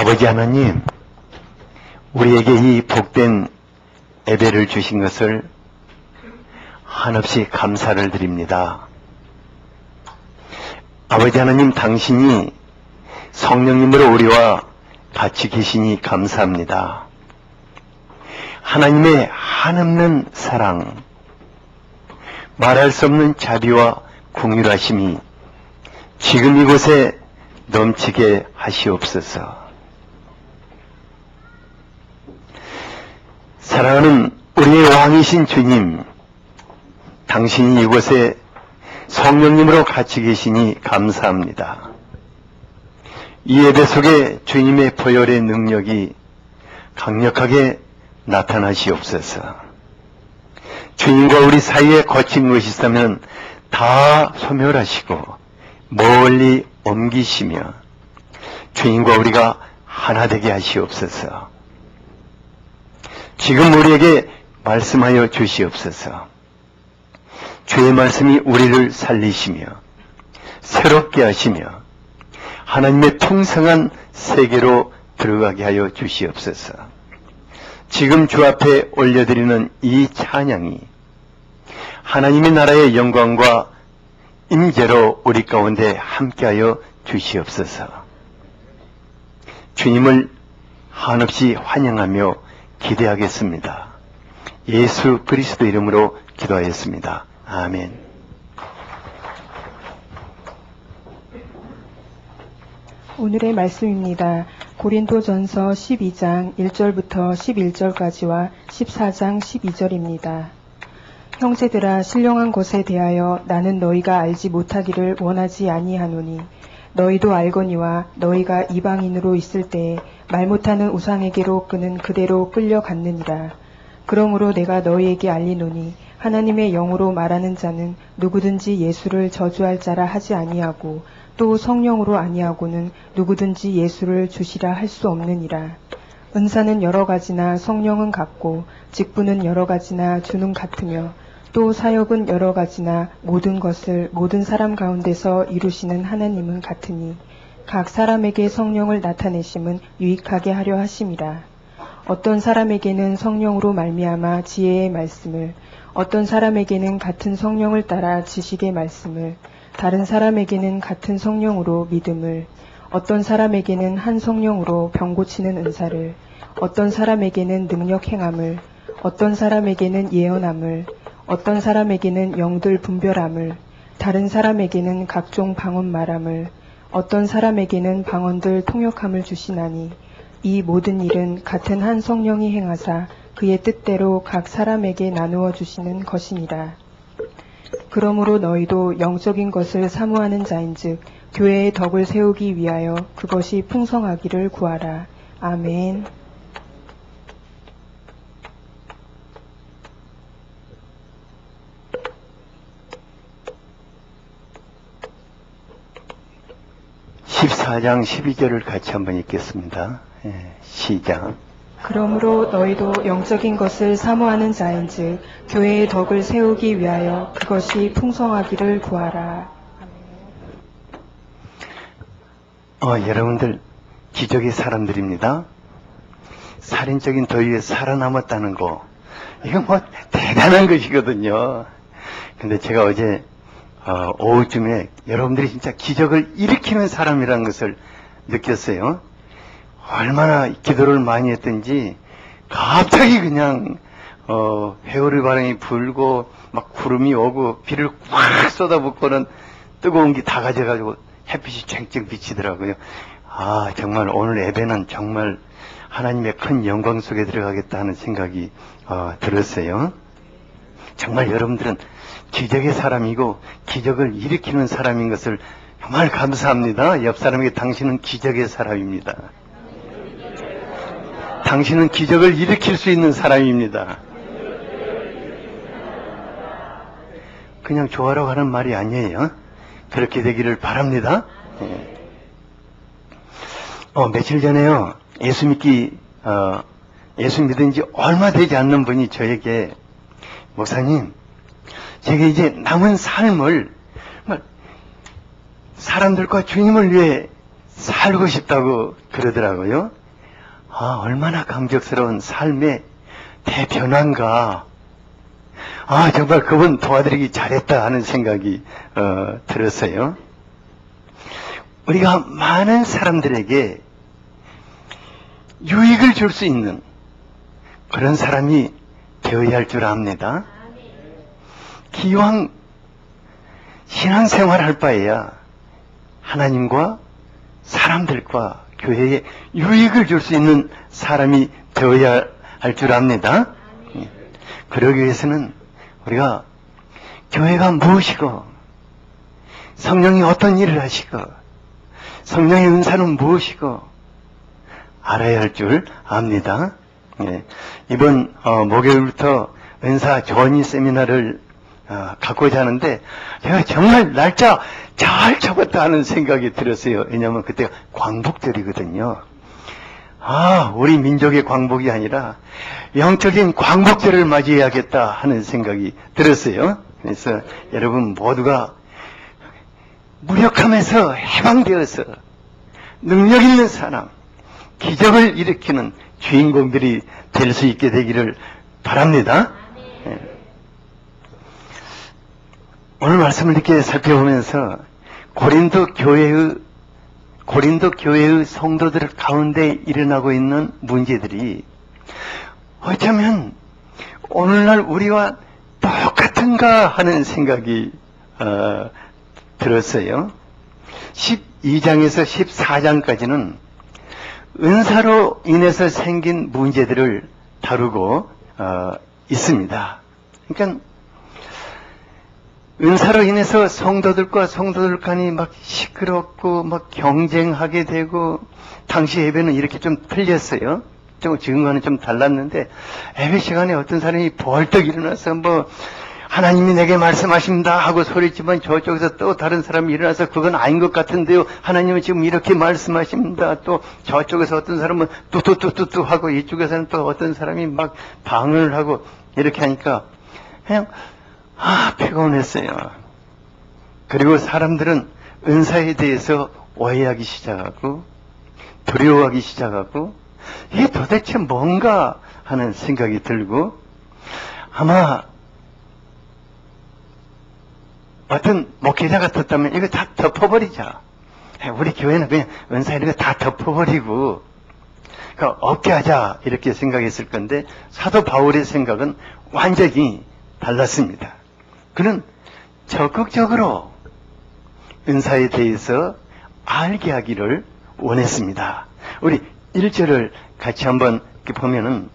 아버지 하나님, 우리에게 이 복된 예배를 주신 것을 한없이 감사를 드립니다. 아버지 하나님, 당신이 성령님으로 우리와 같이 계시니 감사합니다. 하나님의 한없는 사랑, 말할 수 없는 자비와 긍휼하심이 지금 이곳에 넘치게 하시옵소서. 사랑하는 우리의 왕이신 주님, 당신이 이곳에 성령님으로 같이 계시니 감사합니다. 이 예배 속에 주님의 보혈의 능력이 강력하게 나타나시옵소서. 주님과 우리 사이에 거친 것이 있다면 다 소멸하시고 멀리 옮기시며 주님과 우리가 하나 되게 하시옵소서. 지금 우리에게 말씀하여 주시옵소서. 주의 말씀이 우리를 살리시며 새롭게 하시며 하나님의 풍성한 세계로 들어가게 하여 주시옵소서. 지금 주 앞에 올려드리는 이 찬양이 하나님의 나라의 영광과 임재로 우리 가운데 함께하여 주시옵소서. 주님을 한없이 환영하며 기대하겠습니다. 예수 그리스도 이름으로 기도하였습니다. 아멘. 오늘의 말씀입니다. 고린도전서 12장 1절부터 11절까지와 14장 12절입니다. 형제들아, 신령한 것에 대하여 나는 너희가 알지 못하기를 원하지 아니하노니 너희도 알거니와 너희가 이방인으로 있을 때에 말 못하는 우상에게로 끄는 그대로 끌려갔느니라. 그러므로 내가 너희에게 알리노니 하나님의 영으로 말하는 자는 누구든지 예수를 저주할 자라 하지 아니하고 또 성령으로 아니하고는 누구든지 예수를 주시라 할 수 없느니라. 은사는 여러 가지나 성령은 같고 직분은 여러 가지나 주는 같으며 또 사역은 여러 가지나 모든 것을 모든 사람 가운데서 이루시는 하나님은 같으니 각 사람에게 성령을 나타내심은 유익하게 하려 하심이라. 어떤 사람에게는 성령으로 말미암아 지혜의 말씀을, 어떤 사람에게는 같은 성령을 따라 지식의 말씀을, 다른 사람에게는 같은 성령으로 믿음을, 어떤 사람에게는 한 성령으로 병 고치는 은사를, 어떤 사람에게는 능력 행함을, 어떤 사람에게는 예언함을, 어떤 사람에게는 영들 분별함을, 다른 사람에게는 각종 방언 말함을, 어떤 사람에게는 방언들 통역함을 주시나니 이 모든 일은 같은 한 성령이 행하사 그의 뜻대로 각 사람에게 나누어 주시는 것이니라. 그러므로 너희도 영적인 것을 사모하는 자인즉 교회의 덕을 세우기 위하여 그것이 풍성하기를 구하라. 아멘. (14장) (12절을) 같이 한번 읽겠습니다. 시작. 그러므로 너희도 영적인 것을 사모하는 자인즉 교회의 덕을 세우기 위하여 그것이 풍성하기를 구하라. 여러분들 기적의 사람들입니다. 살인적인 더위에 살아남았다는 거, 이건 뭐 대단한 것이거든요. 근데 제가 어제 오후쯤에 여러분들이 진짜 기적을 일으키는 사람이라는 것을 느꼈어요. 얼마나 기도를 많이 했든지 갑자기 그냥 회오리 바람이 불고 막 구름이 오고 비를 확 쏟아붓고는 뜨거운 게 다 가져가지고 햇빛이 쨍쨍 비치더라고요. 정말 오늘 예배는 정말 하나님의 큰 영광 속에 들어가겠다 하는 생각이 들었어요. 정말 여러분들은 기적의 사람이고 기적을 일으키는 사람인 것을 정말 감사합니다. 옆 사람에게 당신은 기적의 사람입니다. 당신은 기적을 일으킬 수 있는 사람입니다. 그냥 좋아라고 하는 말이 아니에요. 그렇게 되기를 바랍니다. 며칠 전에요, 예수 믿은 지 얼마 되지 않는 분이 저에게, 목사님, 제가 이제 남은 삶을 사람들과 주님을 위해 살고 싶다고 그러더라고요. 아, 얼마나 감격스러운 삶의 대변화인가. 아, 정말 그분 도와드리기 잘했다 하는 생각이 들었어요. 우리가 많은 사람들에게 유익을 줄 수 있는 그런 사람이 되어야 할 줄 압니다. 기왕 신앙생활 할 바에야 하나님과 사람들과 교회에 유익을 줄 수 있는 사람이 되어야 할 줄 압니다. 그러기 위해서는 우리가 교회가 무엇이고 성령이 어떤 일을 하시고 성령의 은사는 무엇이고 알아야 할 줄 압니다. 이번 목요일부터 은사 전이 세미나를 갖고자 하는데 제가 정말 날짜 잘 잡았다 하는 생각이 들었어요. 왜냐하면 그때가 광복절이거든요. 아, 우리 민족의 광복이 아니라 영적인 광복절을 맞이해야겠다 하는 생각이 들었어요. 그래서 여러분 모두가 무력함에서 해방되어서 능력 있는 사람, 기적을 일으키는 주인공들이 될 수 있게 되기를 바랍니다. 오늘 말씀을 이렇게 살펴보면서 고린도 교회의 성도들 가운데 일어나고 있는 문제들이 어쩌면 오늘날 우리와 똑같은가 하는 생각이 들었어요. 12장에서 14장까지는 은사로 인해서 생긴 문제들을 다루고 있습니다. 그러니까 은사로 인해서 성도들과 성도들 간이 막 시끄럽고 막 경쟁하게 되고, 당시 예배는 이렇게 좀 틀렸어요. 좀 지금과는 좀 달랐는데, 예배 시간에 어떤 사람이 벌떡 일어나서 뭐 하나님이 내게 말씀하십니다 하고 소리치면 저쪽에서 또 다른 사람이 일어나서 그건 아닌 것 같은데요, 하나님은 지금 이렇게 말씀하십니다. 또 저쪽에서 어떤 사람은 뚜뚜뚜뚜뚜 하고 이쪽에서는 또 어떤 사람이 막 방언을 하고 이렇게 하니까 그냥 피곤했어요. 그리고 사람들은 은사에 대해서 오해하기 시작하고 두려워하기 시작하고 이게 도대체 뭔가 하는 생각이 들고, 아마 어떤 목회자 같았다면 이거 다 덮어버리자. 우리 교회는 그냥 은사 이런 거 다 덮어버리고 없게 하자 이렇게 생각했을 건데, 사도 바울의 생각은 완전히 달랐습니다. 그는 적극적으로 은사에 대해서 알게 하기를 원했습니다. 우리 1절을 같이 한번 이렇게 보면은,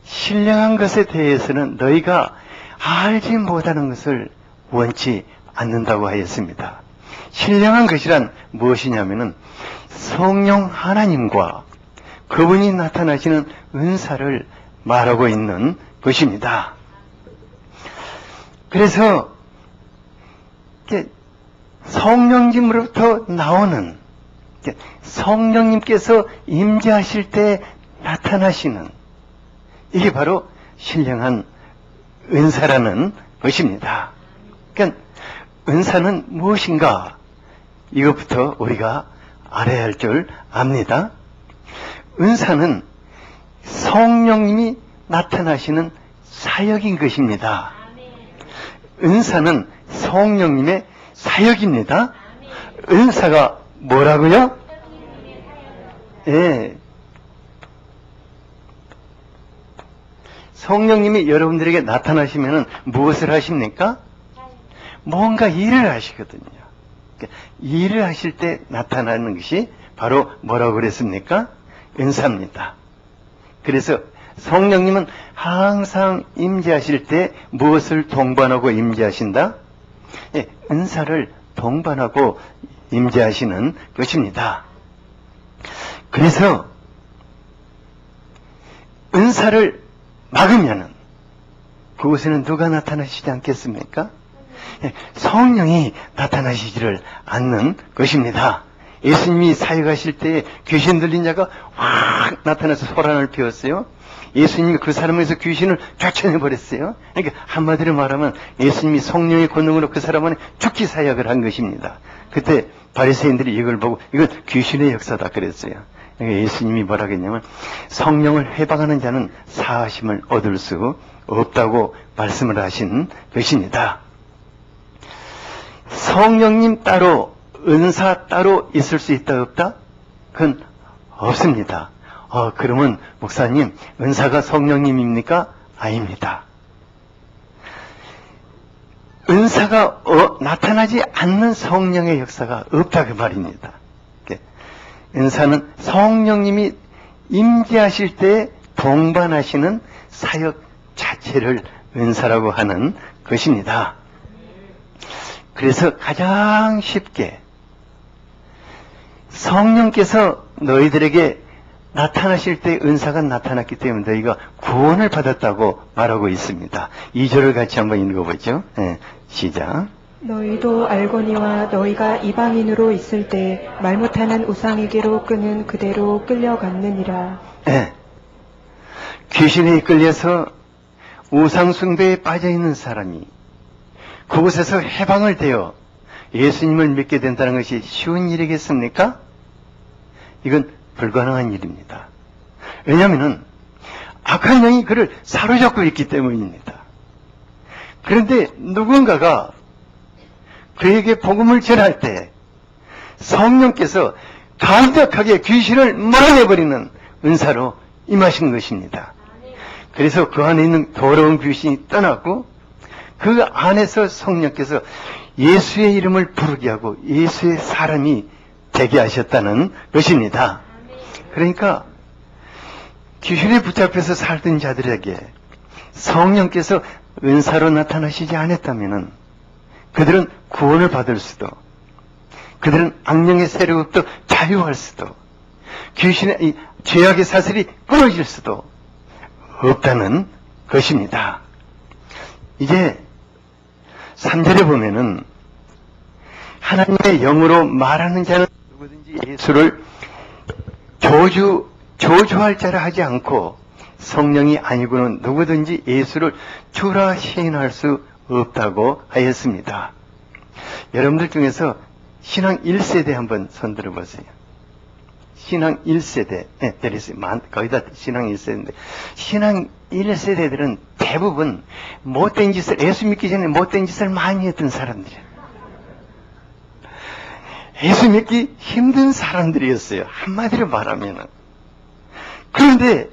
신령한 것에 대해서는 너희가 알지 못하는 것을 원치 않는다고 하였습니다. 신령한 것이란 무엇이냐면은 성령 하나님과 그분이 나타나시는 은사를 말하고 있는 것입니다. 그래서 성령님으로부터 나오는, 성령님께서 임재하실 때 나타나시는, 이게 바로 신령한 은사라는 것입니다. 그러니까 은사는 무엇인가, 이것부터 우리가 알아야 할 줄 압니다. 은사는 성령님이 나타나시는 사역인 것입니다. 은사는 성령님의 사역입니다. 은사가 뭐라고요? 예. 성령님이 여러분들에게 나타나시면 무엇을 하십니까? 뭔가 일을 하시거든요. 그러니까 일을 하실 때 나타나는 것이 바로 뭐라고 그랬습니까? 은사입니다. 그래서 성령님은 항상 임재하실 때 무엇을 동반하고 임재하신다? 예, 은사를 동반하고 임재하시는 것입니다. 그래서 은사를 막으면은 그곳에는 누가 나타나시지 않겠습니까? 예, 성령이 나타나시지를 않는 것입니다. 예수님이 사역하실 때 귀신 들린 자가 확 나타나서 소란을 피웠어요. 예수님이 그 사람에서 귀신을 쫓아내버렸어요. 그러니까 한마디로 말하면 예수님이 성령의 권능으로 그 사람 안에 죽기 사역을 한 것입니다. 그때 바리새인들이 이걸 보고 이건 귀신의 역사다 그랬어요. 그러니까 예수님이 뭐라 그랬냐면 성령을 해방하는 자는 사하심을 얻을 수 없다고 말씀을 하신 것입니다. 성령님 따로 은사 따로 있을 수 있다 없다? 그건 없습니다. 그러면 목사님 은사가 성령님입니까? 아닙니다. 은사가 나타나지 않는 성령의 역사가 없다 그 말입니다. 은사는 성령님이 임재하실 때 동반하시는 사역 자체를 은사라고 하는 것입니다. 그래서 가장 쉽게 성령께서 너희들에게 나타나실 때 은사가 나타났기 때문에 너희가 구원을 받았다고 말하고 있습니다. 2절을 같이 한번 읽어보죠. 시작. 너희도 알거니와 너희가 이방인으로 있을 때 말 못하는 우상에게로 끄는 그대로 끌려갔느니라. 귀신에 이끌려서 우상숭배에 빠져있는 사람이 그곳에서 해방을 되어 예수님을 믿게 된다는 것이 쉬운 일이겠습니까? 이건 불가능한 일입니다. 왜냐하면 악한 영이 그를 사로잡고 있기 때문입니다. 그런데 누군가가 그에게 복음을 전할 때 성령께서 강력하게 귀신을 몰아내버리는 은사로 임하신 것입니다. 그래서 그 안에 있는 더러운 귀신이 떠나고 그 안에서 성령께서 예수의 이름을 부르게 하고 예수의 사람이 되게 하셨다는 것입니다. 그러니까 귀신에 붙잡혀서 살던 자들에게 성령께서 은사로 나타나시지 않았다면 그들은 구원을 받을 수도, 그들은 악령의 세력부터 자유할 수도, 귀신의 이 죄악의 사슬이 끊어질 수도 없다는 것입니다. 이제 3절에 보면은 하나님의 영으로 말하는 자는 누구든지 예수를 조주할 자라 하지 않고 성령이 아니고는 누구든지 예수를 주라 시인할 수 없다고 하였습니다. 여러분들 중에서 신앙 1세대 한번 손들어 보세요. 신앙 1세대, 거의 다 신앙 1세대인데, 신앙 1세대들은 대부분 못된 짓을, 예수 믿기 전에 못된 짓을 많이 했던 사람들이에요. 예수 믿기 힘든 사람들이었어요. 한마디로 말하면은. 그런데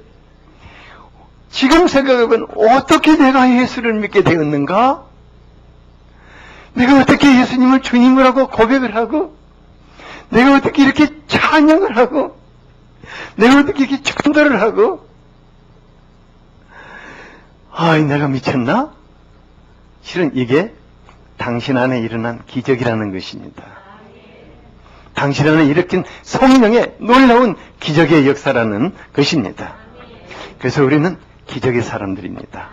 지금 생각해보면 어떻게 내가 예수를 믿게 되었는가? 내가 어떻게 예수님을 주님을 하고 고백을 하고 내가 어떻게 이렇게 찬양을 하고 내가 어떻게 이렇게 전도를 하고 내가 미쳤나? 실은 이게 당신 안에 일어난 기적이라는 것입니다. 당신 안에 일으킨 성령의 놀라운 기적의 역사라는 것입니다. 그래서 우리는 기적의 사람들입니다.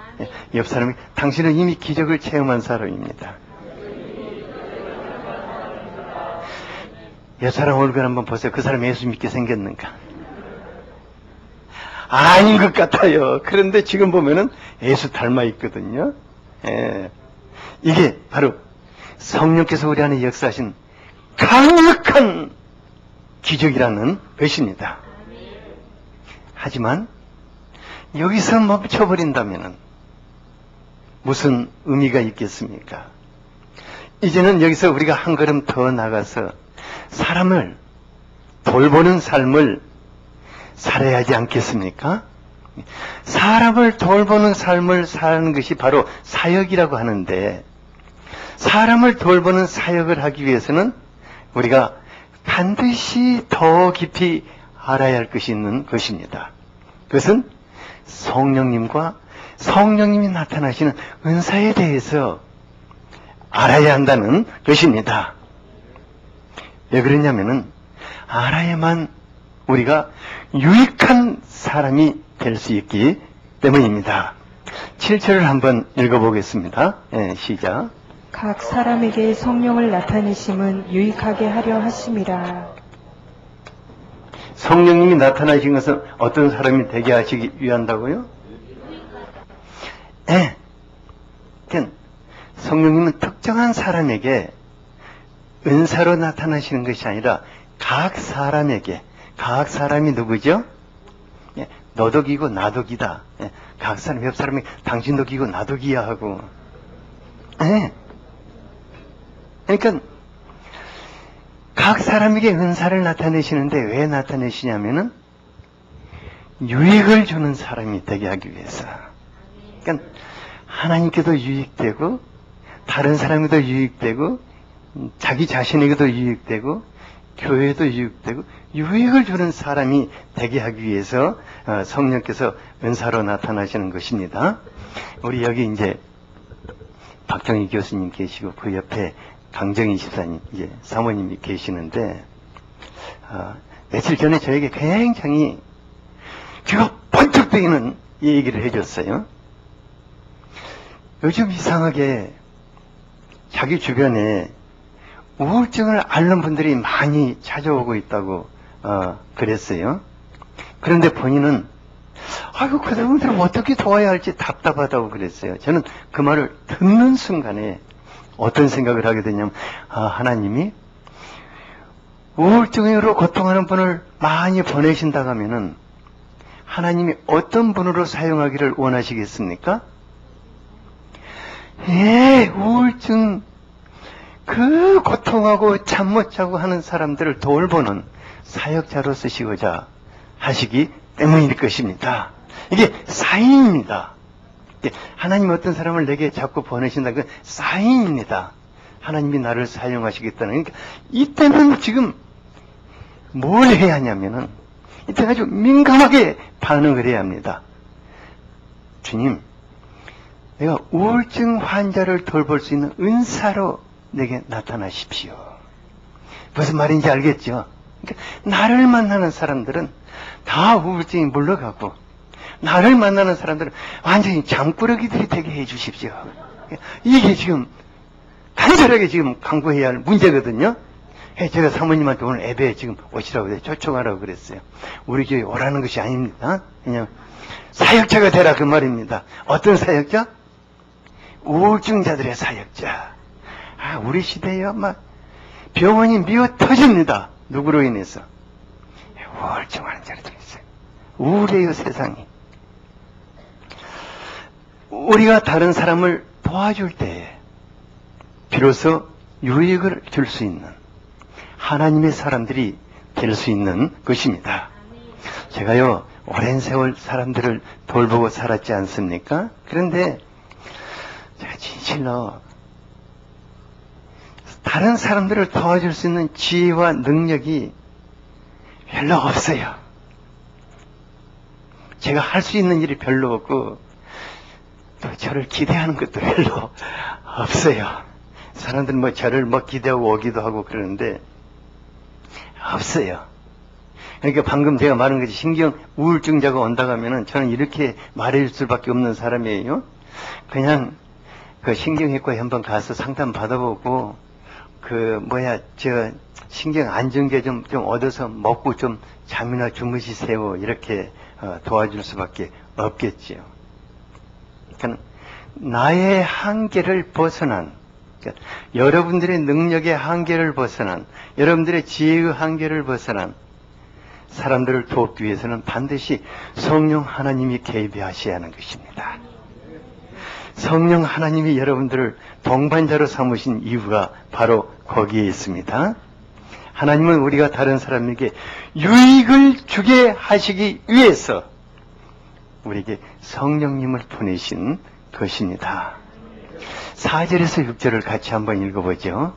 옆 사람이 당신은 이미 기적을 체험한 사람입니다. 옆 사람 얼굴 한번 보세요. 그 사람 예수 믿게 생겼는가? 아닌 것 같아요. 그런데 지금 보면은 예수 닮아 있거든요. 이게 바로 성령께서 우리 안에 역사하신 강력한 기적이라는 것입니다. 하지만 여기서 멈춰버린다면 무슨 의미가 있겠습니까? 이제는 여기서 우리가 한 걸음 더 나가서 사람을 돌보는 삶을 살아야 하지 않겠습니까? 사람을 돌보는 삶을 사는 것이 바로 사역이라고 하는데, 사람을 돌보는 사역을 하기 위해서는 우리가 반드시 더 깊이 알아야 할 것이 있는 것입니다. 그것은 성령님과 성령님이 나타나시는 은사에 대해서 알아야 한다는 것입니다. 왜 그러냐면은 알아야만 우리가 유익한 사람이 될 수 있기 때문입니다. 7절을 한번 읽어보겠습니다. 시작. 각 사람에게 성령을 나타내심은 유익하게 하려 하심이라. 성령님이 나타나신 것은 어떤 사람이 되게 하시기 위한다고요? 예. 그러니까 성령님은 특정한 사람에게 은사로 나타나시는 것이 아니라 각 사람에게, 각 사람이 누구죠? 예, 너도 기고 나도 기다. 예, 각 사람, 옆 사람이 당신도 기고 나도 기야 하고. 예. 그러니까 각 사람에게 은사를 나타내시는데 왜 나타내시냐면은 유익을 주는 사람이 되게 하기 위해서. 그러니까 하나님께도 유익되고 다른 사람에게도 유익되고 자기 자신에게도 유익되고 교회에도 유익되고 유익을 주는 사람이 되게 하기 위해서 성령께서 은사로 나타나시는 것입니다. 우리 여기 이제 박정희 교수님 계시고 그 옆에 강정희 집사님, 이제 사모님이 계시는데 며칠 전에 저에게 굉장히 귀가 번쩍 뜨이는 얘기를 해줬어요. 요즘 이상하게 자기 주변에 우울증을 앓는 분들이 많이 찾아오고 있다고 그랬어요. 그런데 본인은 아이고 그분들은 어떻게 도와야 할지 답답하다고 그랬어요. 저는 그 말을 듣는 순간에 어떤 생각을 하게 되냐면 하나님이 우울증으로 고통하는 분을 많이 보내신다고 하면은 하나님이 어떤 분으로 사용하기를 원하시겠습니까? 예, 우울증 그 고통하고 잠 못 자고 하는 사람들을 돌보는 사역자로 쓰시고자 하시기 때문일 것입니다. 이게 사인입니다. 하나님이 어떤 사람을 내게 자꾸 보내신다. 그 사인입니다. 하나님이 나를 사용하시겠다는. 그러니까 이때는 지금 뭘 해야 하냐면은 이때 아주 민감하게 반응을 해야 합니다. 주님, 내가 우울증 환자를 돌볼 수 있는 은사로 내게 나타나십시오. 무슨 말인지 알겠죠? 그러니까 나를 만나는 사람들은 다 우울증이 물러가고 나를 만나는 사람들은 완전히 잠꾸러기들이 되게 해 주십시오. 이게 지금 간절하게 지금 강구해야 할 문제거든요. 제가 사모님한테 오늘 예배에 지금 오시라고 그래 초청하라고 그랬어요. 우리 교회 오라는 것이 아닙니다. 그냥 사역자가 되라 그 말입니다. 어떤 사역자? 우울증자들의 사역자. 우리 시대에 막 병원이 미어 터집니다. 누구로 인해서? 우울증 환자들이 있어요. 우울해요 세상이. 우리가 다른 사람을 도와줄 때에 비로소 유익을 줄 수 있는 하나님의 사람들이 될 수 있는 것입니다. 제가요 오랜 세월 사람들을 돌보고 살았지 않습니까? 그런데 제가 진실로 다른 사람들을 도와줄 수 있는 지혜와 능력이 별로 없어요. 제가 할 수 있는 일이 별로 없고 또 저를 기대하는 것도 별로 없어요. 사람들은 뭐 저를 뭐 기대하고 오기도 하고 그러는데 없어요. 그러니까 방금 제가 말한 것이 신경 우울증자가 온다고 하면은 저는 이렇게 말해줄 수밖에 없는 사람이에요. 그냥 그 신경외과에 한번 가서 상담 받아보고 저 신경 안정제 좀 얻어서 먹고 좀 잠이나 주무시세요. 이렇게 도와줄 수밖에 없겠지요. 그러니까 나의 한계를 벗어난, 그러니까 여러분들의 능력의 한계를 벗어난, 여러분들의 지혜의 한계를 벗어난 사람들을 돕기 위해서는 반드시 성령 하나님이 개입하셔야 하는 것입니다. 성령 하나님이 여러분들을 동반자로 삼으신 이유가 바로 거기에 있습니다. 하나님은 우리가 다른 사람에게 유익을 주게 하시기 위해서 우리에게 성령님을 보내신 것입니다. 4절에서 6절을 같이 한번 읽어보죠.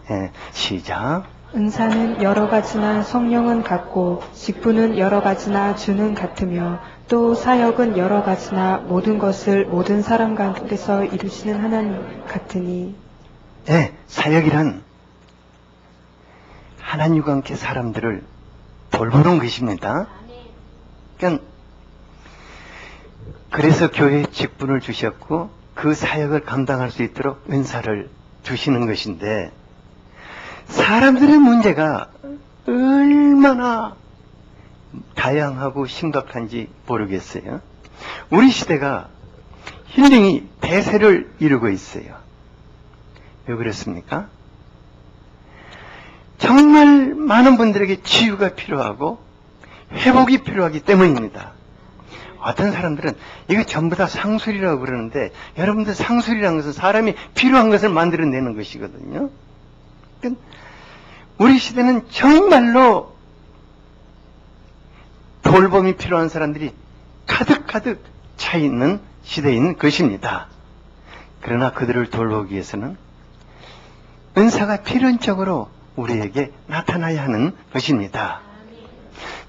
시작. 은사는 여러 가지나 성령은 같고 직분은 여러 가지나 주는 같으며 또 사역은 여러 가지나 모든 것을 모든 사람 가운데서 이루시는 하나님 같으니. 사역이란 하나님과 함께 사람들을 돌보는 것입니다. 그래서 교회에 직분을 주셨고 그 사역을 감당할 수 있도록 은사를 주시는 것인데 사람들의 문제가 얼마나 다양하고 심각한지 모르겠어요. 우리 시대가 힐링이 대세를 이루고 있어요. 왜 그렇습니까? 정말 많은 분들에게 치유가 필요하고 회복이 필요하기 때문입니다. 어떤 사람들은 이거 전부 다 상술이라고 그러는데, 여러분들 상술이라는 것은 사람이 필요한 것을 만들어내는 것이거든요. 그러니까 우리 시대는 정말로 돌봄이 필요한 사람들이 가득가득 차 있는 시대인 것입니다. 그러나 그들을 돌보기 위해서는 은사가 필연적으로 우리에게 나타나야 하는 것입니다.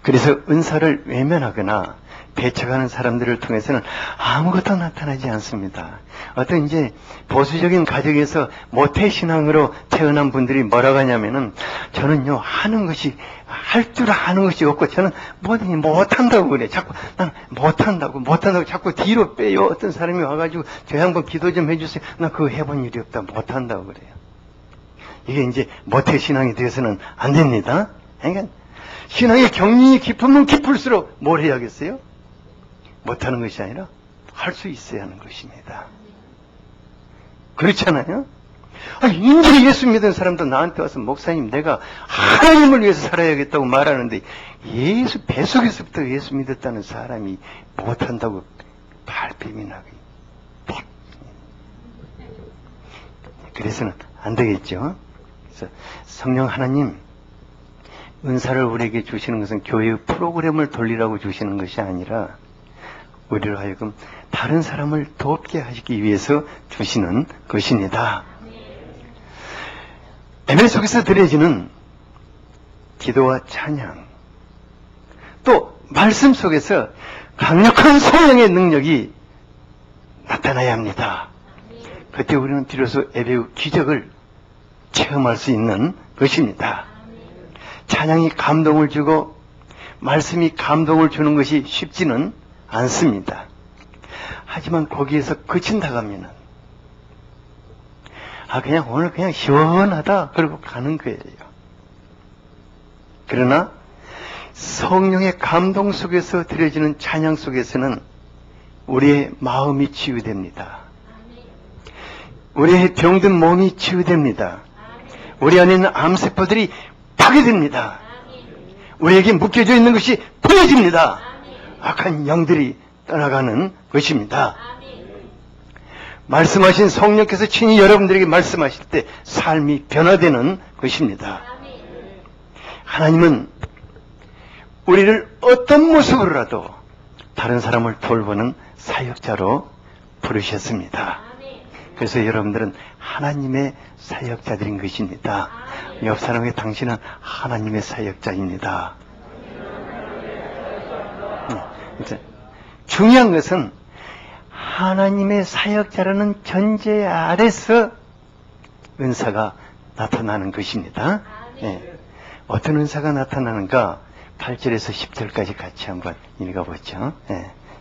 그래서 은사를 외면하거나 배척하는 사람들을 통해서는 아무것도 나타나지 않습니다. 어떤 이제 보수적인 가정에서 모태신앙으로 태어난 분들이 뭐라고 하냐면은, 저는요 하는 것이 할 줄 아는 것이 없고 저는 뭐든지 못한다고 그래. 자꾸 난 못한다고 자꾸 뒤로 빼요. 어떤 사람이 와가지고 저 한번 기도 좀 해주세요. 나 그거 해본 일이 없다. 못한다고 그래요. 이게 이제 모태신앙이 되어서는 안 됩니다. 그러니까 신앙의 경륜이 깊으면 깊을수록 뭘 해야겠어요? 못하는 것이 아니라 할 수 있어야 하는 것입니다. 그렇잖아요? 이제 예수 믿은 사람도 나한테 와서, 목사님 내가 하나님을 위해서 살아야겠다고 말하는데, 예수 뱃속에서부터 예수 믿었다는 사람이 못한다고 발뺌이나게. 그래서는 안 되겠죠. 그래서 성령 하나님, 은사를 우리에게 주시는 것은 교회의 프로그램을 돌리라고 주시는 것이 아니라 우리로 하여금 다른 사람을 돕게 하시기 위해서 주시는 것입니다. 예배 속에서 드려지는 기도와 찬양, 또 말씀 속에서 강력한 성령의 능력이 나타나야 합니다. 그때 우리는 비로소 예배의 기적을 체험할 수 있는 것입니다. 찬양이 감동을 주고 말씀이 감동을 주는 것이 쉽지는 않습니다. 하지만 거기에서 그친다고 하면은, 그냥 오늘 그냥 시원하다 그러고 가는 거예요. 그러나 성령의 감동 속에서 드려지는 찬양 속에서는 우리의 마음이 치유됩니다. 우리의 병든 몸이 치유됩니다. 우리 안에 있는 암세포들이 파괴됩니다. 우리에게 묶여져 있는 것이 풀어집니다. 악한 영들이 떠나가는 것입니다. 말씀하신 성령께서 친히 여러분들에게 말씀하실 때 삶이 변화되는 것입니다. 하나님은 우리를 어떤 모습으로라도 다른 사람을 돌보는 사역자로 부르셨습니다. 그래서 여러분들은 하나님의 사역자들인 것입니다. 옆 사람에게 당신은 하나님의 사역자입니다. 중요한 것은 하나님의 사역자라는 전제 아래서 은사가 나타나는 것입니다. 어떤 은사가 나타나는가? 8절에서 10절까지 같이 한번 읽어보죠.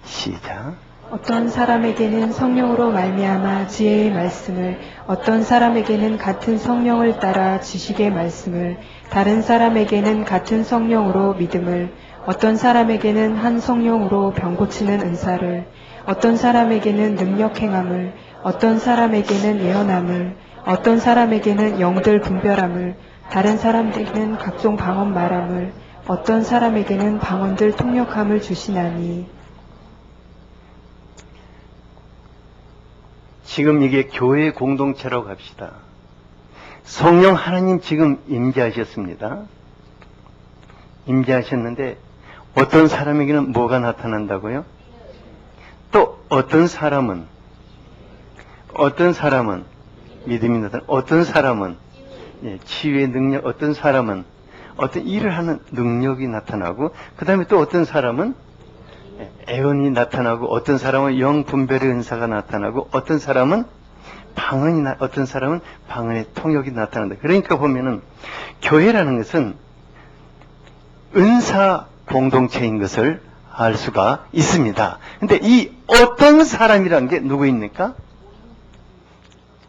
시작. 어떤 사람에게는 성령으로 말미암아 지혜의 말씀을, 어떤 사람에게는 같은 성령을 따라 지식의 말씀을, 다른 사람에게는 같은 성령으로 믿음을, 어떤 사람에게는 한 성령으로 병 고치는 은사를, 어떤 사람에게는 능력 행함을, 어떤 사람에게는 예언함을, 어떤 사람에게는 영들 분별함을, 다른 사람들에게는 각종 방언 말함을, 어떤 사람에게는 방언들 통역함을 주시나니. 지금 이게 교회 공동체라고 합시다. 성령 하나님 지금 임재하셨습니다. 임재하셨는데 어떤 사람에게는 뭐가 나타난다고요? 또 어떤 사람은 믿음이 나타나고, 어떤 사람은 치유의 능력, 어떤 사람은 어떤 일을 하는 능력이 나타나고, 그 다음에 또 어떤 사람은 애언이 나타나고, 어떤 사람은 영 분별의 은사가 나타나고, 어떤 사람은 어떤 사람은 방언의 통역이 나타난다. 그러니까 보면은 교회라는 것은 은사 공동체인 것을 알 수가 있습니다. 근데 이 어떤 사람이라는 게 누구입니까?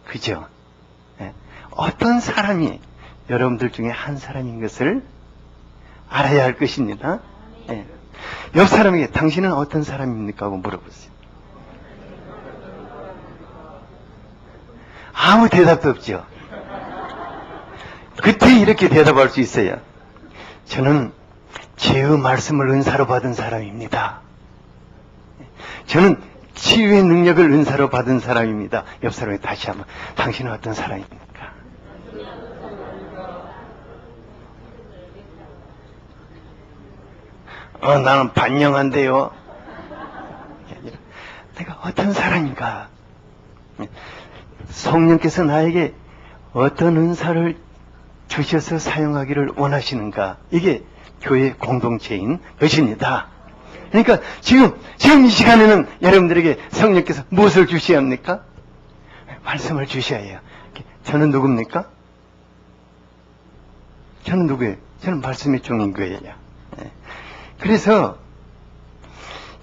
그죠? 어떤 사람이 여러분들 중에 한 사람인 것을 알아야 할 것입니다. 옆 사람에게 당신은 어떤 사람입니까? 하고 물어보세요. 아무 대답도 없죠. 그때 이렇게 대답할 수 있어요. 저는 제의 말씀을 은사로 받은 사람입니다. 저는 치유의 능력을 은사로 받은 사람입니다. 옆 사람이 다시 한번, 당신은 어떤 사람입니까? 나는 반영한데요. 내가 어떤 사람인가? 성령께서 나에게 어떤 은사를 주셔서 사용하기를 원하시는가? 이게 교회 공동체인 것입니다. 그러니까 지금 이 시간에는 여러분들에게 성령께서 무엇을 주셔야 합니까? 말씀을 주셔야 해요. 저는 누굽니까? 저는 누구예요? 저는 말씀의 종인 거예요. 그래서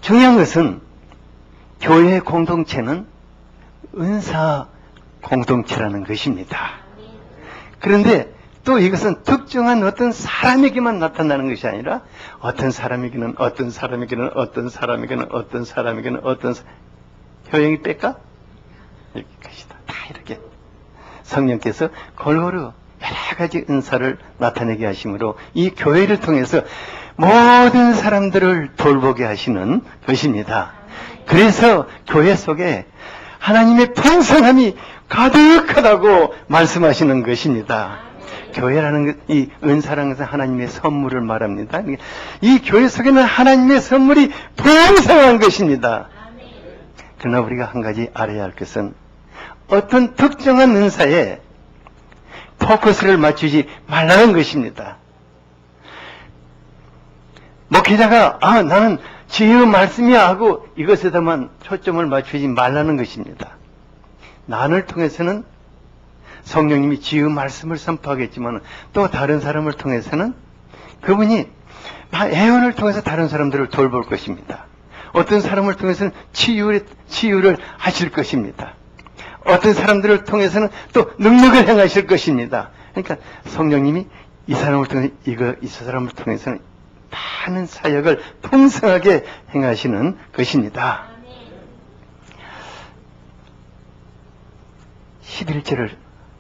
중요한 것은 교회 공동체는 은사 공동체라는 것입니다. 그런데 또 이것은 특정한 어떤 사람에게만 나타나는 것이 아니라 어떤 사람에게는 어떤 사람에게는 어떤 사람에게는 어떤 사람에게는 어떤 효용이 뺄까? 이렇게 것이다. 다 이렇게 성령께서 골고루 여러 가지 은사를 나타내게 하심으로 이 교회를 통해서 모든 사람들을 돌보게 하시는 것입니다. 그래서 교회 속에 하나님의 풍성함이 가득하다고 말씀하시는 것입니다. 교회라는 이 은사라는 것은 하나님의 선물을 말합니다. 이 교회 속에는 하나님의 선물이 풍성한 것입니다. 그러나 우리가 한 가지 알아야 할 것은 어떤 특정한 은사에 포커스를 맞추지 말라는 것입니다. 목회자가 나는 지혜의 말씀이야 하고 이것에다만 초점을 맞추지 말라는 것입니다. 나를 통해서는 성령님이 지혜의 말씀을 선포하겠지만 또 다른 사람을 통해서는 그분이 애원을 통해서 다른 사람들을 돌볼 것입니다. 어떤 사람을 통해서는 치유를 하실 것입니다. 어떤 사람들을 통해서는 또 능력을 행하실 것입니다. 그러니까 성령님이 이 사람을 통해 이 사람을 통해서는 많은 사역을 풍성하게 행하시는 것입니다. 11절을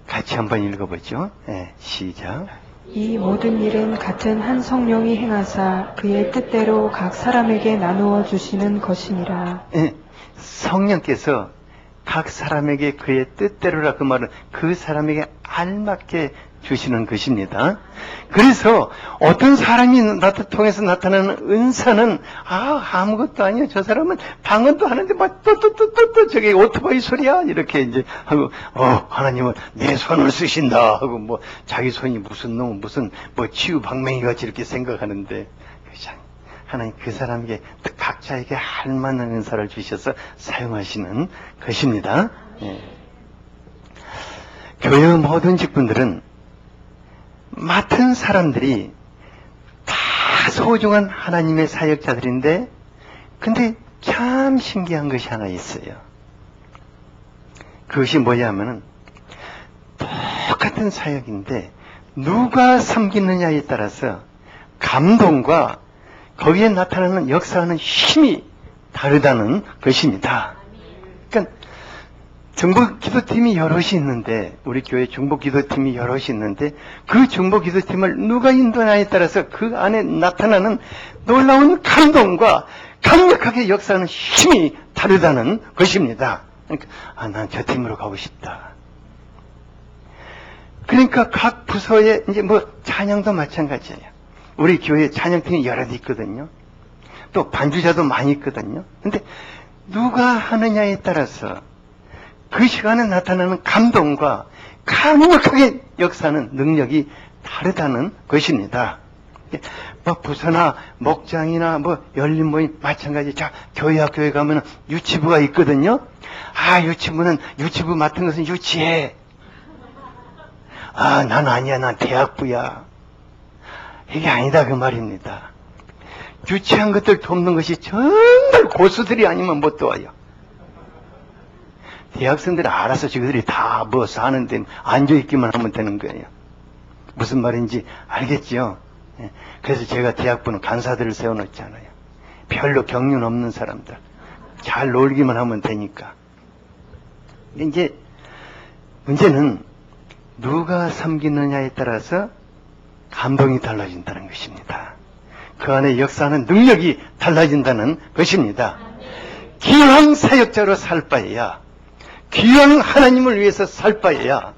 같이 한번 읽어보죠. 시작. 이 모든 일은 같은 한 성령이 행하사 그의 뜻대로 각 사람에게 나누어 주시는 것이니라. 성령께서 각 사람에게 그의 뜻대로라 그 말은 그 사람에게 알맞게 주시는 것입니다. 그래서 어떤 사람이 통해서 나타나는 은사는 아무것도 아니야. 저 사람은 방언도 하는데 또 저게 오토바이 소리야 이렇게 이제 하고 하나님은 내 손을 쓰신다 하고 자기 손이 무슨 치유 방맹이 같이 이렇게 생각하는데 하나님 그 사람에게 각자에게 알맞는 은사를 주셔서 사용하시는 것입니다. 교회 모든 직분들은 맡은 사람들이 다 소중한 하나님의 사역자들인데 근데 참 신기한 것이 하나 있어요. 그것이 뭐냐면은 똑같은 사역인데 누가 섬기느냐에 따라서 감동과 거기에 나타나는 역사하는 힘이 다르다는 것입니다. 그러니까 중보기도팀이 여럿이 있는데 우리 교회 중보기도팀이 여럿이 있는데 그 중보기도팀을 누가 인도하냐에 따라서 그 안에 나타나는 놀라운 감동과 강력하게 역사하는 힘이 다르다는 것입니다. 그러니까 난 저 팀으로 가고 싶다. 그러니까 각 부서에 이제 찬양도 마찬가지예요. 우리 교회 찬양팀이 여럿 있거든요. 또 반주자도 많이 있거든요. 근데 누가 하느냐에 따라서 그 시간에 나타나는 감동과 강력하게 역사하는 능력이 다르다는 것입니다. 부서나 목장이나 열린 모임 마찬가지. 교회 가면 유치부가 있거든요. 유치부는 유치부 맡은 것은 유치해. 난 아니야. 난 대학부야. 이게 아니다 그 말입니다. 유치한 것들 돕는 것이 정말 고수들이 아니면 못 도와요. 대학생들이 알아서 저들이 다 사는데 앉아있기만 하면 되는 거예요. 무슨 말인지 알겠지요? 그래서 제가 대학부는 간사들을 세워놓잖아요. 별로 경륜 없는 사람들. 잘 놀기만 하면 되니까. 이제 문제는 누가 섬기느냐에 따라서 감동이 달라진다는 것입니다. 그 안에 역사하는 능력이 달라진다는 것입니다. 기왕 사역자로 살 바에야, 기왕 하나님을 위해서 살 바에야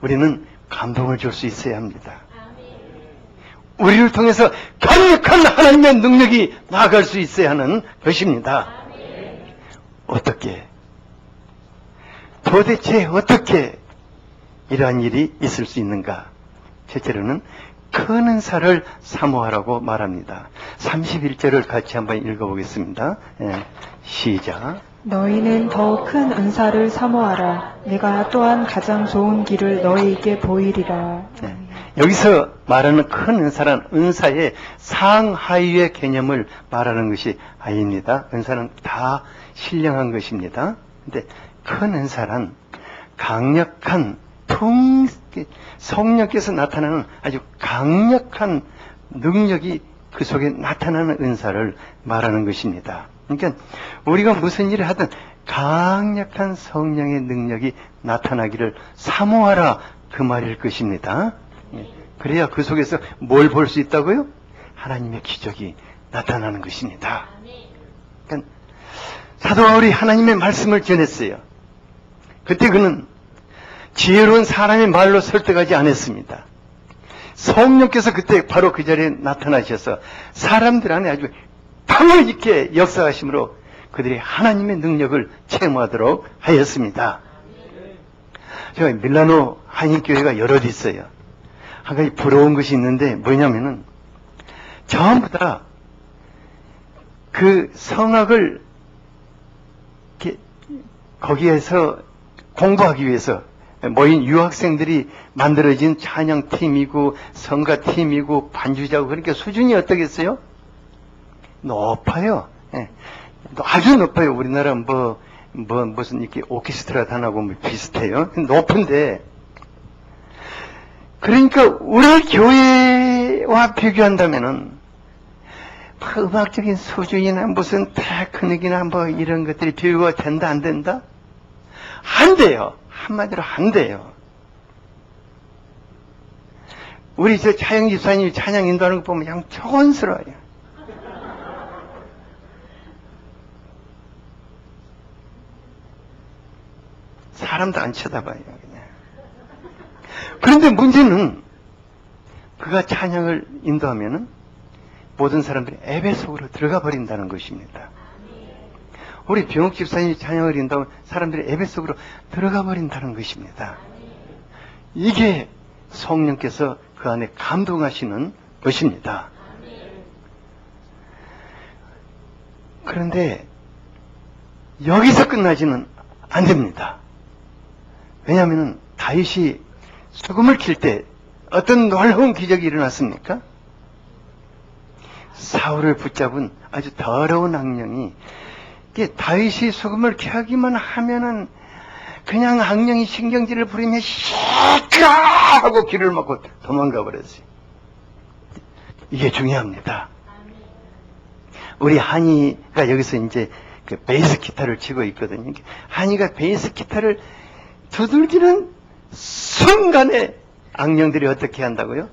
우리는 감동을 줄 수 있어야 합니다. 우리를 통해서 강력한 하나님의 능력이 나아갈 수 있어야 하는 것입니다. 어떻게? 도대체 어떻게 이러한 일이 있을 수 있는가? 첫째로는 큰 은사를 사모하라고 말합니다. 31절을 같이 한번 읽어보겠습니다. 시작. 너희는 더욱 큰 은사를 사모하라. 내가 또한 가장 좋은 길을 너희에게 보이리라. 여기서 말하는 큰 은사란 은사의 상하위의 개념을 말하는 것이 아닙니다. 은사는 다 신령한 것입니다. 근데 큰 은사란 강력한 성령께서 나타나는 아주 강력한 능력이 그 속에 나타나는 은사를 말하는 것입니다. 그러니까 우리가 무슨 일을 하든 강력한 성령의 능력이 나타나기를 사모하라, 그 말일 것입니다. 그래야 그 속에서 뭘 볼 수 있다고요? 하나님의 기적이 나타나는 것입니다. 그러니까 사도 바울이 하나님의 말씀을 전했어요. 그때 그는 지혜로운 사람의 말로 설득하지 않았습니다. 성령께서 그때 바로 그 자리에 나타나셔서 사람들 안에 아주 강을 있게 역사하심으로 그들이 하나님의 능력을 체험하도록 하였습니다. 제가 밀라노 한인교회가 여럿 있어요. 한 가지 부러운 것이 있는데 뭐냐면은 전부 다 그 성악을 이렇게 거기에서 공부하기 위해서 모인 유학생들이 만들어진 찬양팀이고 성가팀이고 반주자고, 그러니까 수준이 어떻겠어요? 높아요. 아주 높아요. 우리나라 무슨 이렇게 오케스트라 단하고 비슷해요. 높은데, 그러니까 우리 교회와 비교한다면은 음악적인 수준이나 무슨 테크닉이나 이런 것들이 비교가 된다 안 된다? 안 돼요. 한마디로 안 돼요. 우리 저 차영 집사님이 찬양 인도하는 거 보면 그냥 촌스러워요. 사람도 안 쳐다봐요, 그냥. 그런데 문제는 그가 찬양을 인도하면은 모든 사람들이 예배 속으로 들어가 버린다는 것입니다. 우리 병욱 집사님이 찬양을 인도하면 사람들이 예배 속으로 들어가 버린다는 것입니다. 이게 성령께서 그 안에 감동하시는 것입니다. 그런데 여기서 끝나지는 안 됩니다. 왜냐하면 다윗이 수금을 킬 때 어떤 놀라운 기적이 일어났습니까? 사울을 붙잡은 아주 더러운 악령이, 다윗이 수금을 켜기만 하면은 그냥 악령이 신경질을 부리며 시끄러 하고 귀를 막고 도망가 버렸어요. 이게 중요합니다. 우리 한이가 여기서 이제 그 베이스 기타를 치고 있거든요. 한이가 베이스 기타를 두들기는 순간에 악령들이 어떻게 한다고요?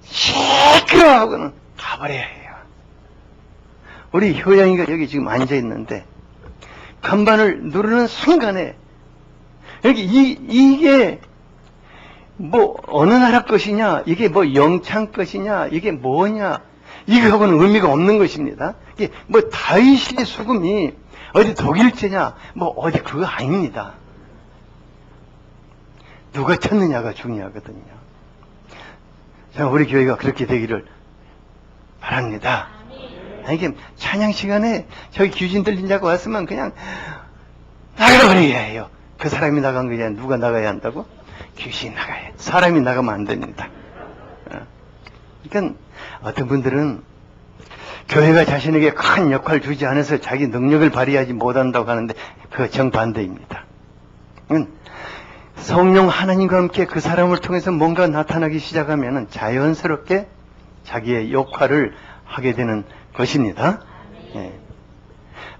시끄러 하고는 가버려야 해요. 우리 효영이가 여기 지금 앉아 있는데 간반을 누르는 순간에 여기 이게 어느 나라 것이냐, 이게 영창 것이냐, 이게 뭐냐, 이거하고는 의미가 없는 것입니다. 이게 다윗의 수금이 어디 독일제냐, 어디 그거 아닙니다. 누가 쳤느냐가 중요하거든요. 자, 우리 교회가 그렇게 되기를 바랍니다. 이게 찬양 시간에 저기 귀신 들린다고 왔으면 그냥 나가버려야 해요. 그 사람이 나간 거냐, 누가 나가야 한다고? 귀신이 나가야 해. 사람이 나가면 안 됩니다. 그러니까 어떤 분들은 교회가 자신에게 큰 역할을 주지 않아서 자기 능력을 발휘하지 못한다고 하는데 그거 정반대입니다. 성령 하나님과 함께 그 사람을 통해서 뭔가 나타나기 시작하면 자연스럽게 자기의 역할을 하게 되는 것입니다.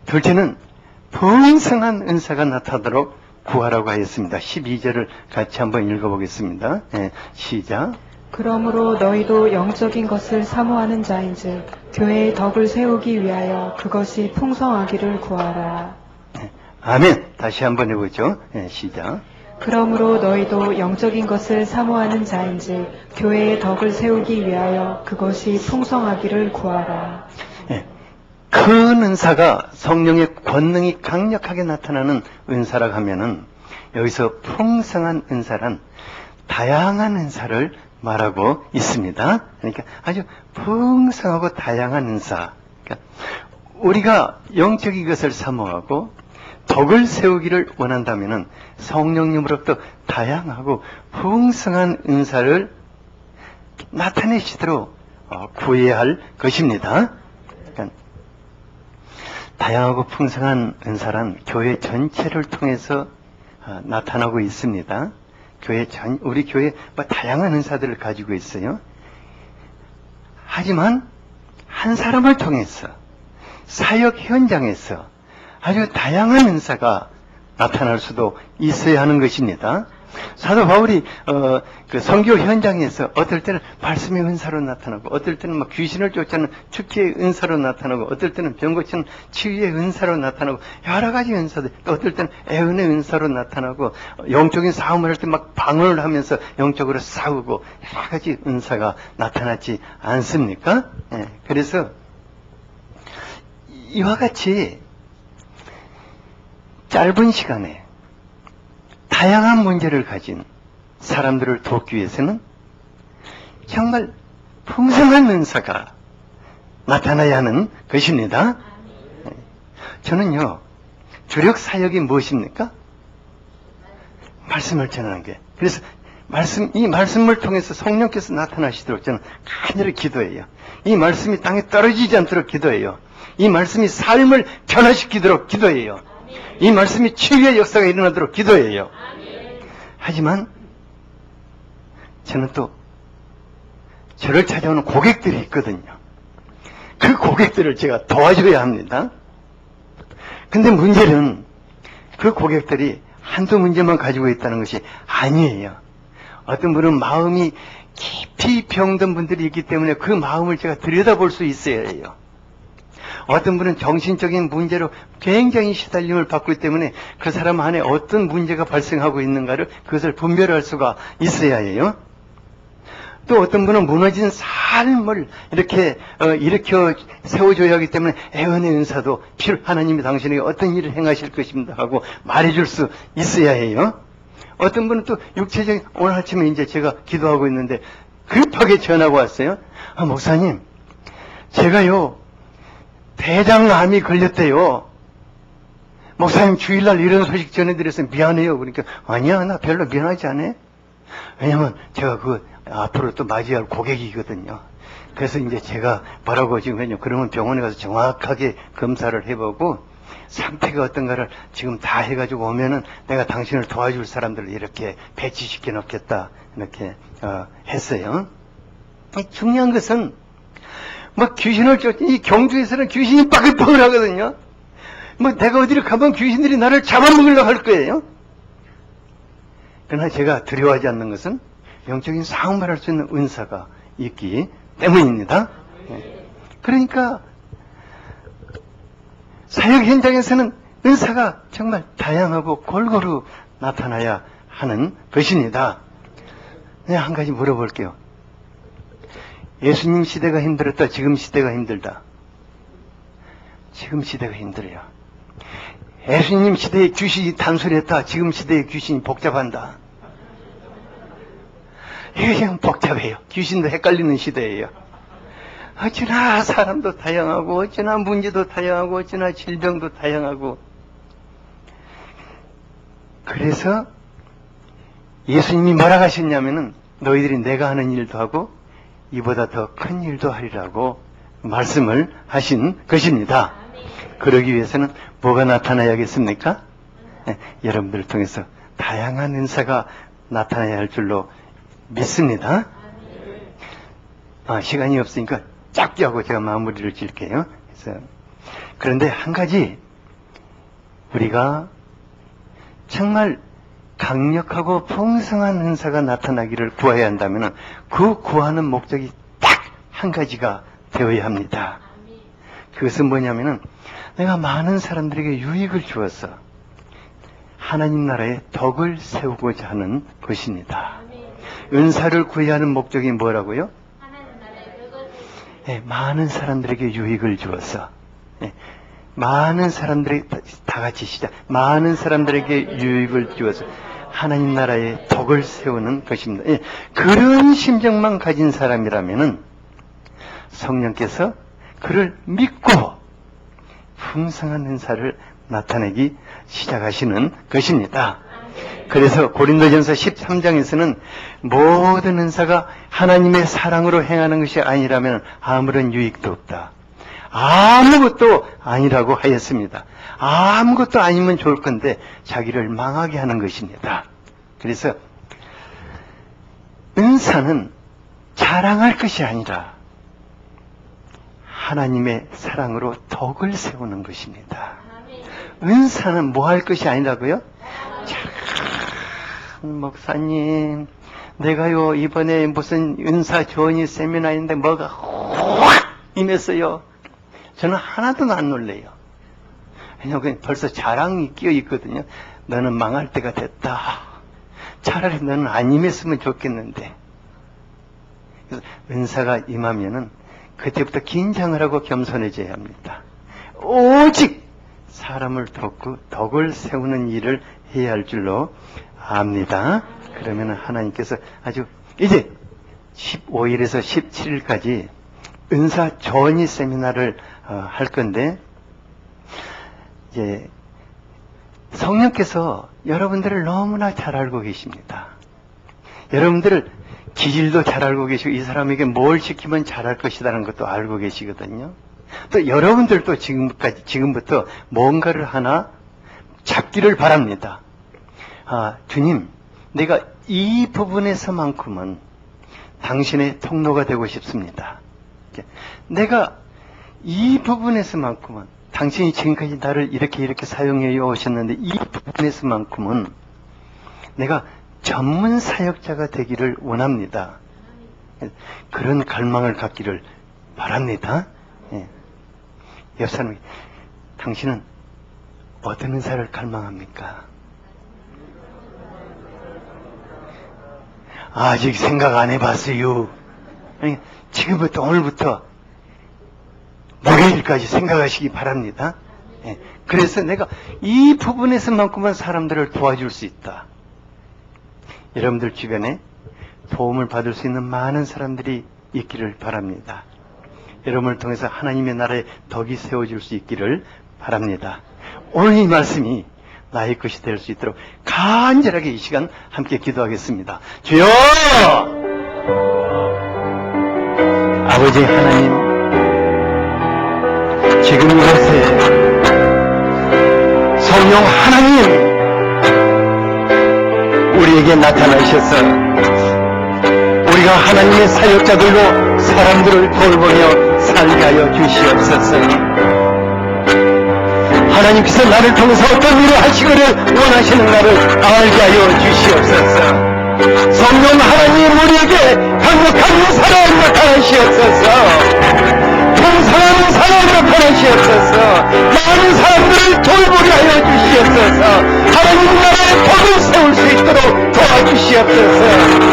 둘째는 풍성한 은사가 나타나도록 구하라고 하였습니다. 12절을 같이 한번 읽어보겠습니다. 시작. 그러므로 너희도 영적인 것을 사모하는 자인즉 교회의 덕을 세우기 위하여 그것이 풍성하기를 구하라. 아멘. 다시 한번 해보죠. 시작. 그러므로 너희도 영적인 것을 사모하는 자인즉 교회의 덕을 세우기 위하여 그것이 풍성하기를 구하라. 큰 은사가 성령의 권능이 강력하게 나타나는 은사라고 하면은 여기서 풍성한 은사란 다양한 은사를 말하고 있습니다. 그러니까 아주 풍성하고 다양한 은사. 그러니까 우리가 영적인 것을 사모하고 덕을 세우기를 원한다면은 성령님으로부터 다양하고 풍성한 은사를 나타내시도록 구해야 할 것입니다. 그러니까 다양하고 풍성한 은사란 교회 전체를 통해서 나타나고 있습니다. 우리 교회 다양한 은사들을 가지고 있어요. 하지만 한 사람을 통해서 사역 현장에서 아주 다양한 은사가 나타날 수도 있어야 하는 것입니다. 사도 바울이 그 선교 현장에서 어떨 때는 말씀의 은사로 나타나고, 어떨 때는 막 귀신을 쫓아내는 축기의 은사로 나타나고, 어떨 때는 병 고치는 치유의 은사로 나타나고, 여러 가지 은사들, 또 어떨 때는 애은의 은사로 나타나고, 영적인 싸움을 할 때 막 방언을 하면서 영적으로 싸우고, 여러 가지 은사가 나타나지 않습니까? 그래서 이와 같이 짧은 시간에 다양한 문제를 가진 사람들을 돕기 위해서는 정말 풍성한 은사가 나타나야 하는 것입니다. 저는요, 주력 사역이 무엇입니까? 말씀을 전하는 게. 그래서 이 말씀을 통해서 성령께서 나타나시도록 저는 간절히 기도해요. 이 말씀이 땅에 떨어지지 않도록 기도해요. 이 말씀이 삶을 변화시키도록 기도해요. 이 말씀이 치유의 역사가 일어나도록 기도해요. 하지만 저는 또 저를 찾아오는 고객들이 있거든요. 그 고객들을 제가 도와줘야 합니다. 근데 문제는 그 고객들이 한두 문제만 가지고 있다는 것이 아니에요. 어떤 분은 마음이 깊이 병든 분들이 있기 때문에 그 마음을 제가 들여다볼 수 있어야 해요. 어떤 분은 정신적인 문제로 굉장히 시달림을 받고 있기 때문에 그 사람 안에 어떤 문제가 발생하고 있는가를 그것을 분별할 수가 있어야 해요. 또 어떤 분은 무너진 삶을 이렇게 일으켜 세워줘야 하기 때문에 애언의 은사도 하나님이 당신에게 어떤 일을 행하실 것입니다 하고 말해줄 수 있어야 해요. 어떤 분은 또 육체적인, 오늘 아침에 이제 제가 기도하고 있는데 급하게 전화가 왔어요. 목사님, 제가요 대장암이 걸렸대요. 목사님, 주일날 이런 소식 전해드려서 미안해요. 그러니까 아니야, 나 별로 미안하지 않아. 왜냐면 제가 앞으로 또 맞이할 고객이거든요. 그래서 이제 제가 뭐라고 지금 했냐, 그러면 병원에 가서 정확하게 검사를 해보고 상태가 어떤가를 지금 다 해가지고 오면은 내가 당신을 도와줄 사람들을 이렇게 배치시켜 놓겠다, 이렇게 했어요. 중요한 것은 귀신을 이 경주에서는 귀신이 빠글빠글 하거든요. 내가 어디를 가면 귀신들이 나를 잡아먹으려고 할 거예요. 그러나 제가 두려워하지 않는 것은 영적인 싸움을 할 수 있는 은사가 있기 때문입니다. 그러니까 사역 현장에서는 은사가 정말 다양하고 골고루 나타나야 하는 것입니다. 한 가지 물어볼게요. 예수님 시대가 힘들었다, 지금 시대가 힘들다? 지금 시대가 힘들어요. 예수님 시대에 귀신이 단순했다, 지금 시대에 귀신이 복잡한다? 이게 지금 복잡해요. 귀신도 헷갈리는 시대예요. 어찌나 사람도 다양하고, 어찌나 문제도 다양하고, 어찌나 질병도 다양하고. 그래서 예수님이 뭐라고 하셨냐면은 너희들이 내가 하는 일도 하고 이보다 더 큰 일도 하리라고 말씀을 하신 것입니다. 그러기 위해서는 뭐가 나타나야겠습니까? 여러분들을 통해서 다양한 은사가 나타나야 할 줄로 믿습니다. 시간이 없으니까 짧게 하고 제가 마무리를 질게요. 그런데 한 가지 우리가 정말 강력하고 풍성한 은사가 나타나기를 구해야 한다면 그 구하는 목적이 딱 한 가지가 되어야 합니다. 그것은 뭐냐면은 내가 많은 사람들에게 유익을 주어서 하나님 나라의 덕을 세우고자 하는 것입니다. 은사를 구해야 하는 목적이 뭐라고요? 네, 많은 사람들에게 유익을 주어서, 네, 많은 사람들이 다 같이 시작. 많은 사람들에게 유익을 주어서 하나님 나라의 덕을 세우는 것입니다. 예, 그런 심정만 가진 사람이라면은 성령께서 그를 믿고 풍성한 은사를 나타내기 시작하시는 것입니다. 그래서 고린도전서 13장에서는 모든 은사가 하나님의 사랑으로 행하는 것이 아니라면 아무런 유익도 없다. 아무것도 아니라고 하였습니다. 아무것도 아니면 좋을 건데 자기를 망하게 하는 것입니다. 그래서 은사는 자랑할 것이 아니라 하나님의 사랑으로 덕을 세우는 것입니다. 은사는 뭐 할 것이 아니라고요? 참, 목사님, 내가요 이번에 무슨 은사 조언이 세미나인데 뭐가 확 임했어요. 저는 하나도 안 놀래요. 왜냐하면 벌써 자랑이 끼어 있거든요. 너는 망할 때가 됐다. 차라리 너는 안 임했으면 좋겠는데. 그래서 은사가 임하면은 그때부터 긴장을 하고 겸손해져야 합니다. 오직 사람을 돕고 덕을 세우는 일을 해야 할 줄로 압니다. 그러면 하나님께서 아주 이제 15일에서 17일까지 은사 전이 세미나를 할 건데, 이제 성령께서 여러분들을 너무나 잘 알고 계십니다. 여러분들을 기질도 잘 알고 계시고 이 사람에게 뭘 시키면 잘할 것이라는 것도 알고 계시거든요. 또 여러분들도 지금부터 뭔가를 하나 잡기를 바랍니다. 아, 주님, 내가 이 부분에서만큼은 당신의 통로가 되고 싶습니다. 내가 이 부분에서만큼은 당신이 지금까지 나를 이렇게 사용해 오셨는데 이 부분에서만큼은 내가 전문 사역자가 되기를 원합니다. 그런 갈망을 갖기를 바랍니다. 예. 옆 사람이 당신은 어떤 은사를 갈망합니까? 아직 생각 안 해봤어요. 아니, 지금부터 오늘부터 목요일까지 생각하시기 바랍니다. 예. 그래서 내가 이 부분에서만큼은 사람들을 도와줄 수 있다. 여러분들 주변에 도움을 받을 수 있는 많은 사람들이 있기를 바랍니다. 여러분을 통해서 하나님의 나라에 덕이 세워질 수 있기를 바랍니다. 오늘 이 말씀이 나의 것이 될 수 있도록 간절하게 이 시간 함께 기도하겠습니다. 주여! 아버지 하나님, 지금 이곳에 성령 하나님 우리에게 나타나셔서 우리가 하나님의 사역자들로 사람들을 돌보며 살게 하여 주시옵소서. 하나님께서 나를 통해서 어떤 일을 하시기를 원하시는가를 알게 하여 주시옵소서. 성령 하나님 우리에게 강력한 사랑을 나타나시옵소서. 풍성한 사랑을 나타나시옵소서. 많은 사람들을 돌보게 하여 주시옵소서. 하나님 나라의 덕을 세울 수 있도록 도와주시옵소서.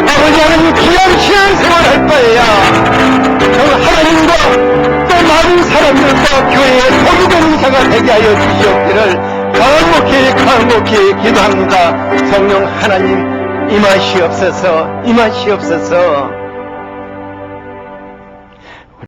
아버지 하나님 귀한 신앙생활 할 거예요. 하나님과 또 많은 사람들과 교회의 덕이 되는 자가 되게 하여 주시옵기를 간곡히 기도합니다. 성령 하나님 임하시옵소서.